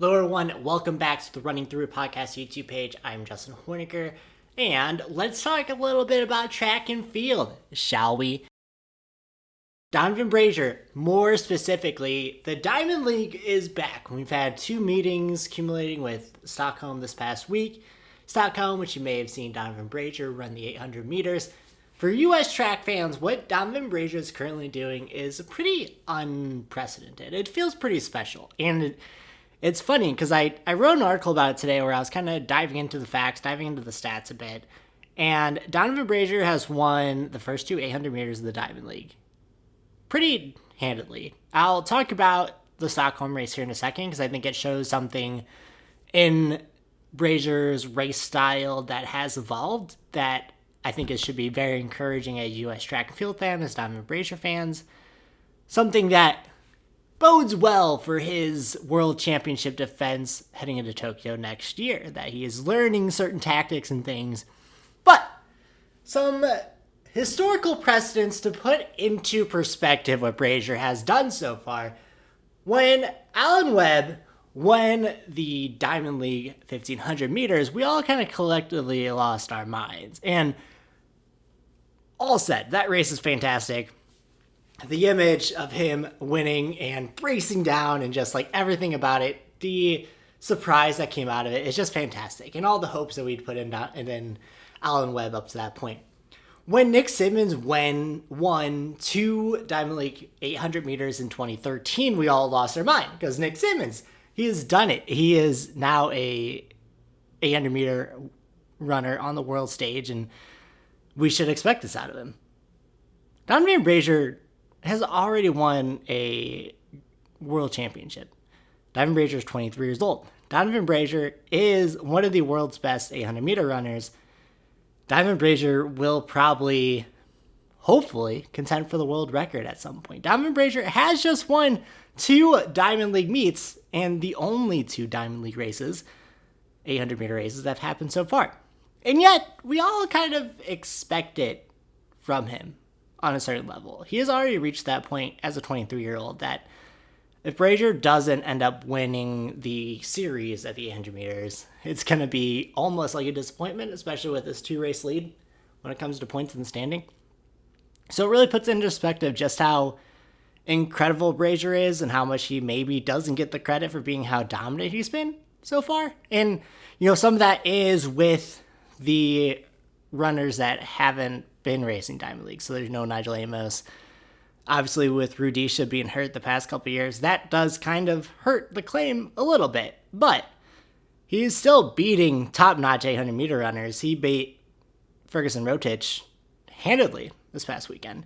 Hello everyone, welcome back to the Running Through Podcast YouTube page. I'm Justin Horniker, and let's talk a little bit about track and field, shall we? Donavan Brazier, more specifically, the Diamond League is back. We've had 2 meetings accumulating with Stockholm this past week. Stockholm, which you may have seen Donavan Brazier run the 800 meters. For U.S. track fans, what Donavan Brazier is currently doing is pretty unprecedented. It feels pretty special, and it's funny because I wrote an article about it today where I was kind of diving into the facts, diving into the stats a bit. And Donavan Brazier has won the first 2 800 meters of the Diamond League pretty handedly. I'll talk about the Stockholm race here in a second because I think it shows something in Brazier's race style that has evolved that I think it should be very encouraging as U.S. track and field fans, as Donavan Brazier fans. Something that bodes well for his world championship defense heading into Tokyo next year, that he is learning certain tactics and things. But some historical precedents to put into perspective what Brazier has done so far. When Alan Webb won the Diamond League 1500 meters, we all kind of collectively lost our minds. And all said, that race is fantastic. The image of him winning and bracing down and just like everything about it, the surprise that came out of it is just fantastic. And all the hopes that we'd put in Alan Webb up to that point. When Nick Symmonds won 2 Diamond League 800 meters in 2013, we all lost our mind because Nick Symmonds, he has done it. He is now a 800 meter runner on the world stage, and we should expect this out of him. Donavan Brazier has already won a world championship. Donavan Brazier is 23 years old. Donavan Brazier is one of the world's best 800 meter runners. Donavan Brazier will probably, hopefully, contend for the world record at some point. Donavan Brazier has just won 2 Diamond League meets and the only 2 Diamond League races, 800 meter races that have happened so far. And yet, we all kind of expect it from him. On a certain level. He has already reached that point as a 23-year-old that if Brazier doesn't end up winning the series at the 800 meters, it's going to be almost like a disappointment, especially with this 2-race lead when it comes to points in the standing. So it really puts into perspective just how incredible Brazier is and how much he maybe doesn't get the credit for being how dominant he's been so far. And, some of that is with the runners that haven't been racing Diamond League. So there's no Nigel Amos. Obviously, with Rudisha being hurt the past couple years, that does kind of hurt the claim a little bit. But he's still beating top-notch 800-meter runners. He beat Ferguson Rotich handedly this past weekend.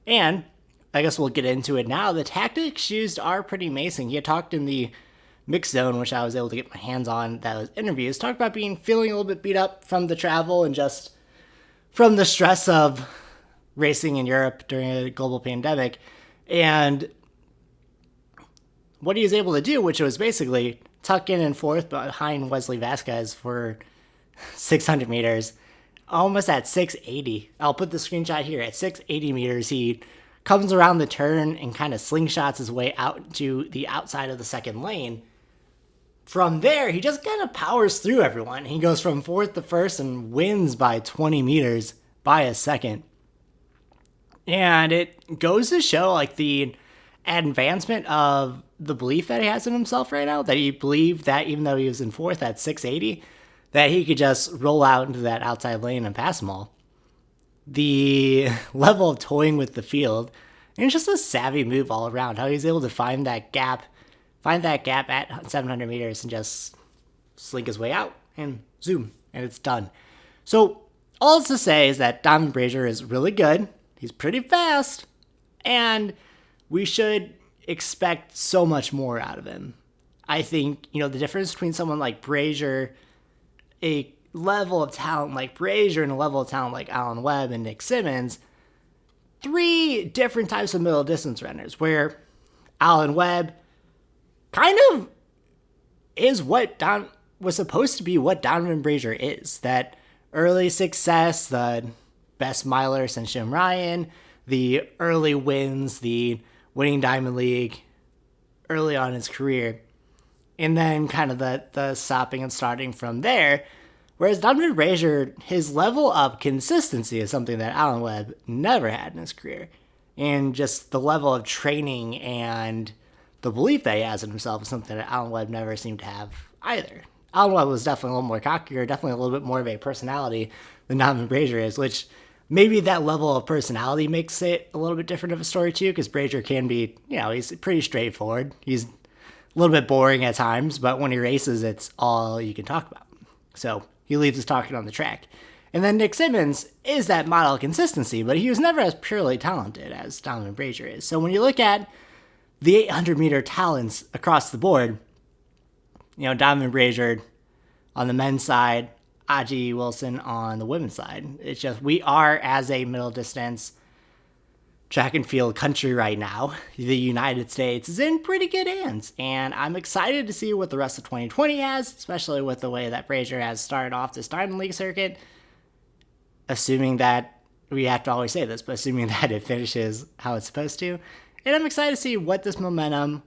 And I guess we'll get into it now. The tactics used are pretty amazing. He had talked in the mixed zone, which I was able to get my hands on, that was interviews, talked about feeling a little bit beat up from the travel and just from the stress of racing in Europe during a global pandemic, and what he was able to do, which was basically tuck in and forth behind Wesley Vasquez for 600 meters, almost at 680. I'll put the screenshot here. At 680 meters, he comes around the turn and kind of slingshots his way out to the outside of the second lane. From there, he just kind of powers through everyone. He goes from 4th to 1st and wins by 20 meters by a second. And it goes to show like the advancement of the belief that he has in himself right now, that he believed that even though he was in 4th at 680, that he could just roll out into that outside lane and pass them all. The level of toying with the field, and it's just a savvy move all around, how he's able to find that gap at 700 meters and just slink his way out and zoom, and it's done. So all it's to say is that Donavan Brazier is really good. He's pretty fast, and we should expect so much more out of him. I think, the difference between someone like Brazier, a level of talent like Brazier and a level of talent like Alan Webb and Nick Symmonds, 3 different types of middle distance runners, where Alan Webb kind of is what was supposed to be what Donavan Brazier is. That early success, the best miler since Jim Ryan, the early wins, the winning Diamond League early on in his career. and then kind of the stopping and starting from there. Whereas Donavan Brazier, his level of consistency is something that Alan Webb never had in his career. And just the level of training and the belief that he has in himself is something that Alan Webb never seemed to have either. Alan Webb was definitely a little more cockier, definitely a little bit more of a personality than Donavan Brazier is, which maybe that level of personality makes it a little bit different of a story too, because Brazier can be, he's pretty straightforward. He's a little bit boring at times, but when he races, it's all you can talk about. So he leaves us talking on the track. And then Nick Symmonds is that model of consistency, but he was never as purely talented as Donavan Brazier is. So when you look at the 800-meter talents across the board, Donavan Brazier on the men's side, Aji Wilson on the women's side. It's just we are, as a middle distance track and field country right now, the United States is in pretty good hands. And I'm excited to see what the rest of 2020 has, especially with the way that Brazier has started off this Diamond League circuit. Assuming that, we have to always say this, but assuming that it finishes how it's supposed to. And I'm excited to see what this momentum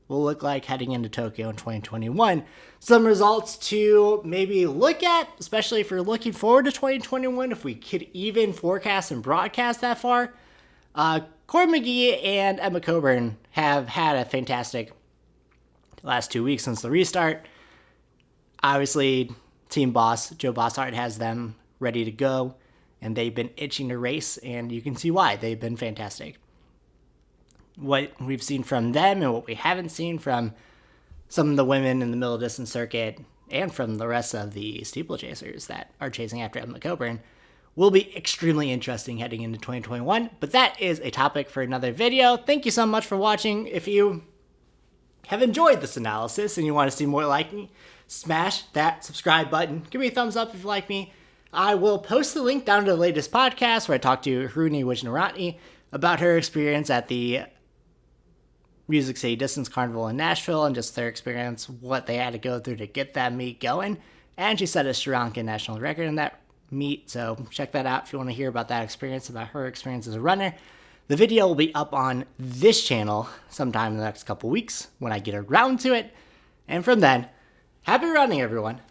will look like heading into Tokyo in 2021. Some results to maybe look at, especially if you're looking forward to 2021, if we could even forecast and broadcast that far. Corey McGee and Emma Coburn have had a fantastic last 2 weeks since the restart. Obviously, team boss Joe Bossart has them ready to go, and they've been itching to race, and you can see why. They've been fantastic. What we've seen from them and what we haven't seen from some of the women in the middle distance circuit and from the rest of the steeplechasers that are chasing after Emma Coburn will be extremely interesting heading into 2021. But that is a topic for another video. Thank you so much for watching. If you have enjoyed this analysis and you want to see more like me, smash that subscribe button. Give me a thumbs up if you like me. I will post the link down to the latest podcast where I talked to Haruni Wijnaratne about her experience at the Music City Distance Carnival in Nashville and just their experience, what they had to go through to get that meet going. And she set a Sri Lankan national record in that meet, so check that out if you want to hear about that experience, about her experience as a runner. The video will be up on this channel sometime in the next couple weeks when I get around to it. And from then, happy running, everyone.